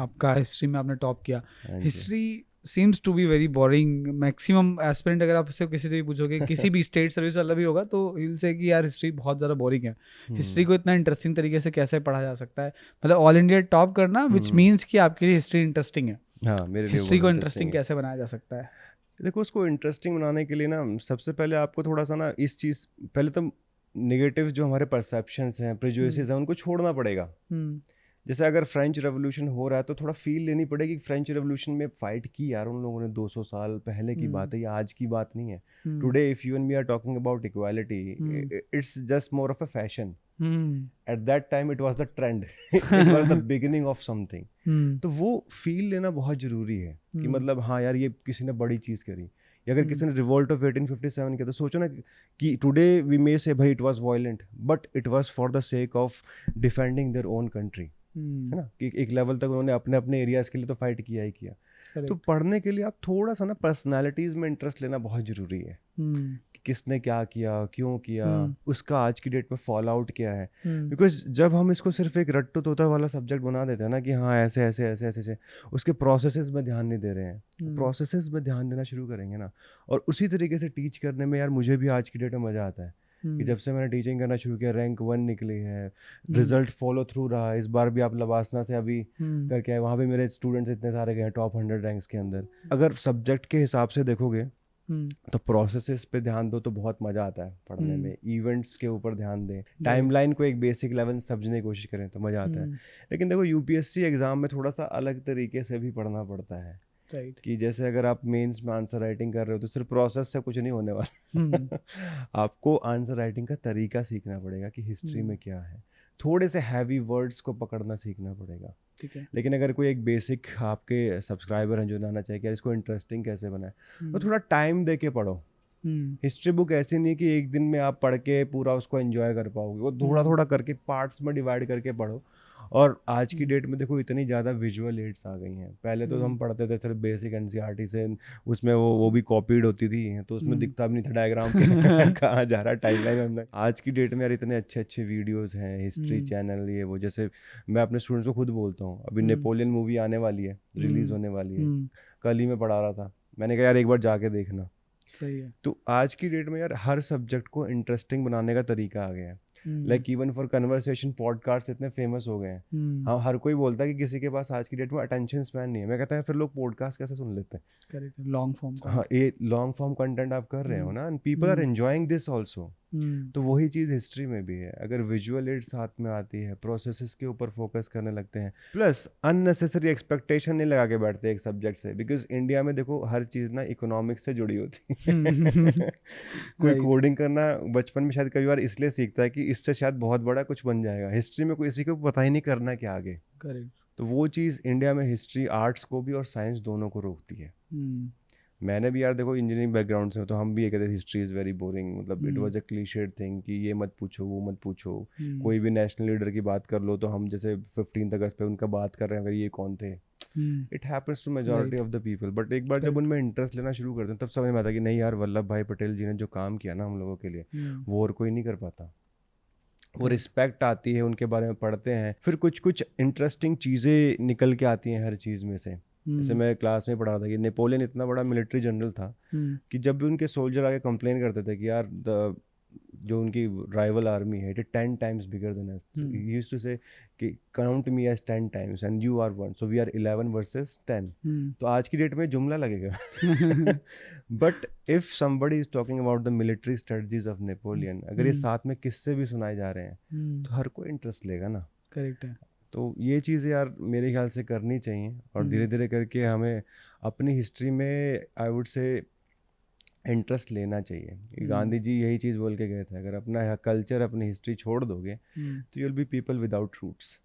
आपका हिस्ट्री में आपने टॉप किया. हाँ जी. History seems to be very boring. Maximum aspirant अगर आप इससे किसी से भी पूछोगे किसी भी स्टेट सर्विस वाला भी होगा तो विल से कि यार हिस्ट्री बहुत ज़्यादा बोरिंग है. हिस्ट्री को इतना इंटरेस्टिंग तरीके से कैसे पढ़ा जा सकता है, मतलब ऑल इंडिया टॉप करना विच मीन्स कि आपके लिए हिस्ट्री इंटरेस्टिंग है. हाँ, मेरे लिए हिस्ट्री बहुत को इंटरेस्टिंग इंटरेस्टिंग है. कैसे बनाया जा सकता है? देखो, उसको इंटरेस्टिंग बनाने के लिए ना सबसे पहले आपको थोड़ा सा ना इस चीज़, पहले तो नेगेटिव जो हमारे परसेप्शंस हैं, प्रेजुडिसेस हैं, उनको छोड़ना पड़ेगा. जैसे अगर फ्रेंच रेवोल्यूशन हो रहा है तो थोड़ा फील लेनी पड़ेगी कि फ्रेंच रेवोल्यूशन में फाइट की यार उन लोगों ने 200 साल पहले की बात है, ये आज की बात नहीं है. Today if you and me are talking about equality, it's just more of a fashion. At that time it was the trend, it was the beginning of something. तो वो फील लेना बहुत ज़रूरी है कि मतलब हाँ यार, ये किसी ने बड़ी चीज़ करी. या अगर किसी ने रिवोल्ट ऑफ 1857 किया तो सोचो ना कि टुडे वी मे से भाई it was violent but it was for the sake of defending their own country, है ना. कि एक लेवल तक उन्होंने अपने अपने एरियाज के लिए तो फाइट किया ही किया. तो पढ़ने के लिए आप थोड़ा सा ना पर्सनालिटीज में इंटरेस्ट लेना बहुत ज़रूरी है. कि किसने क्या किया, क्यों किया, उसका आज की डेट में फॉल आउट क्या है. बिकॉज जब हम इसको सिर्फ एक रट्टू तोता वाला सब्जेक्ट बना देते हैं ना कि हाँ ऐसे ऐसे ऐसे ऐसे ऐसे, उसके प्रोसेसेस में ध्यान नहीं दे रहे हैं. प्रोसेसेस में ध्यान देना शुरू करेंगे ना, और उसी तरीके से टीच करने में यार मुझे भी आज की डेट में मज़ा आता है. कि जब से मैंने टीचिंग करना शुरू किया, रैंक 1 निकली है, रिजल्ट फॉलो थ्रू रहा. इस बार भी आप लवासना से अभी करके आए, वहाँ भी मेरे स्टूडेंट्स इतने सारे गए हैं टॉप 100 रैंक्स के अंदर. अगर सब्जेक्ट के हिसाब से देखोगे तो प्रोसेसेस पे ध्यान दो तो बहुत मज़ा आता है पढ़ने में. इवेंट्स के ऊपर ध्यान दें, टाइमलाइन को एक बेसिक लेवल समझने की कोशिश करें तो मज़ा आता है. लेकिन देखो यूपीएससी एग्ज़ाम में थोड़ा सा अलग तरीके से भी पढ़ना पड़ता है. कि जैसे अगर आप मेंस में आंसर राइटिंग कर रहे हो तो सिर्फ प्रोसेस से कुछ नहीं होने वाला. आपको आंसर राइटिंग का तरीका सीखना पड़ेगा कि हिस्ट्री में क्या है. थोड़े से हैवी वर्ड्स को पकड़ना सीखना पड़ेगा. ठीक है. लेकिन अगर कोई एक बेसिक आपके सब्सक्राइबर हैं जो जानना चाहिए कि इसको इंटरेस्टिंग कैसे बनाए, तो थोड़ा टाइम दे के पढ़ो. हिस्ट्री बुक ऐसी नहीं कि एक दिन में आप पढ़ के पूरा उसको एंजॉय कर पाओगे. वो थोड़ा थोड़ा करके पार्ट्स में डिवाइड करके पढ़ो. और आज की डेट में देखो इतनी ज़्यादा विजुअल एड्स आ गई हैं. पहले तो हम पढ़ते थे सिर्फ बेसिक एनसीईआरटी से, उसमें वो भी कॉपीड होती थी तो उसमें दिखता भी नहीं था डायग्राम के कहाँ जा रहा है टाइमलाइन में. आज की डेट में यार इतने अच्छे अच्छे वीडियोस हैं, हिस्ट्री चैनल, ये वो. जैसे मैं अपने स्टूडेंट्स को खुद बोलता हूँ, अभी नेपोलियन मूवी आने वाली है, रिलीज़ होने वाली है. कल ही मैं पढ़ा रहा था, मैंने कहा यार एक बार जाके देखना. सही है. तो आज की डेट में यार हर सब्जेक्ट को इंटरेस्टिंग बनाने का तरीका आ गया है. Like even for conversation podcast इतने फेमस हो गए हैं. हाँ, हर कोई बोलता है कि किसी के पास आज की डेट में अटेंशन स्पैन नहीं है. मैं कहता है फिर लोग पॉडकास्ट कैसे सुन लेते हैं. करेक्ट. Long form. हाँ, ये लॉन्ग फॉर्म कंटेंट आप कर रहे हो ना, and people are enjoying this also. तो वही चीज़ हिस्ट्री में भी है. अगर विजुअल एड साथ में आती है, प्रोसेसेस के ऊपर फोकस करने लगते हैं, प्लस अननेसेसरी एक्सपेक्टेशन नहीं लगा के बैठते एक सब्जेक्ट से. बिकॉज इंडिया में देखो हर चीज़ ना इकोनॉमिक्स से जुड़ी होती है. कोई कोडिंग करना बचपन में शायद कई बार इसलिए सीखता है कि इससे शायद बहुत बड़ा कुछ बन जाएगा. हिस्ट्री में कोई किसी को पता ही नहीं करना क्या आगे. करेक्ट. तो वो चीज़ इंडिया में हिस्ट्री आर्ट्स को भी और साइंस दोनों को रोकती है. मैंने भी यार देखो इंजीनियरिंग बैकग्राउंड से हो, तो हम भी ये कहते हैं हिस्ट्री इज़ वेरी बोरिंग. मतलब it was a clichéd thing कि ये मत पूछो, वो मत पूछो. कोई भी नेशनल लीडर की बात कर लो तो हम जैसे 15 अगस्त पे उनका बात कर रहे हैं, अगर ये कौन थे. It happens to majority of the people. But एक बार जब उनमें इंटरेस्ट लेना शुरू करते हैं तब समझ में आता है कि नहीं यार, वल्लभ भाई पटेल जी ने जो काम किया ना हम लोगों के लिए, वो और कोई नहीं कर पाता. वो रिस्पेक्ट आती है, उनके बारे में पढ़ते हैं, फिर कुछ कुछ इंटरेस्टिंग चीज़ें निकल के आती हैं हर चीज़ में से. जैसे मैं क्लास में पढ़ा था कि नेपोलियन इतना बड़ा मिलिट्री जनरल था कि जब भी उनके सोल्जर आके कंप्लेन करते थे कि यार जो उनकी राइवल आर्मी है, it is 10 times bigger than us, he used to say कि count me as 10 times and you are 1, so we are 11 versus 10. तो आज की डेट में जुमला लगेगा. But if somebody is talking about the military strategies of Napoleon, अगर ये साथ में किससे भी सुनाए जा रहे हैं तो हर कोई इंटरेस्ट लेगा ना. करेक्ट है. तो ये चीज़ें यार मेरे ख्याल से करनी चाहिए, और धीरे धीरे करके हमें अपनी हिस्ट्री में आई वुड से इंटरेस्ट लेना चाहिए. गांधी जी यही चीज़ बोल के गए थे, अगर अपना कल्चर, अपनी हिस्ट्री छोड़ दोगे तो you will be people without roots.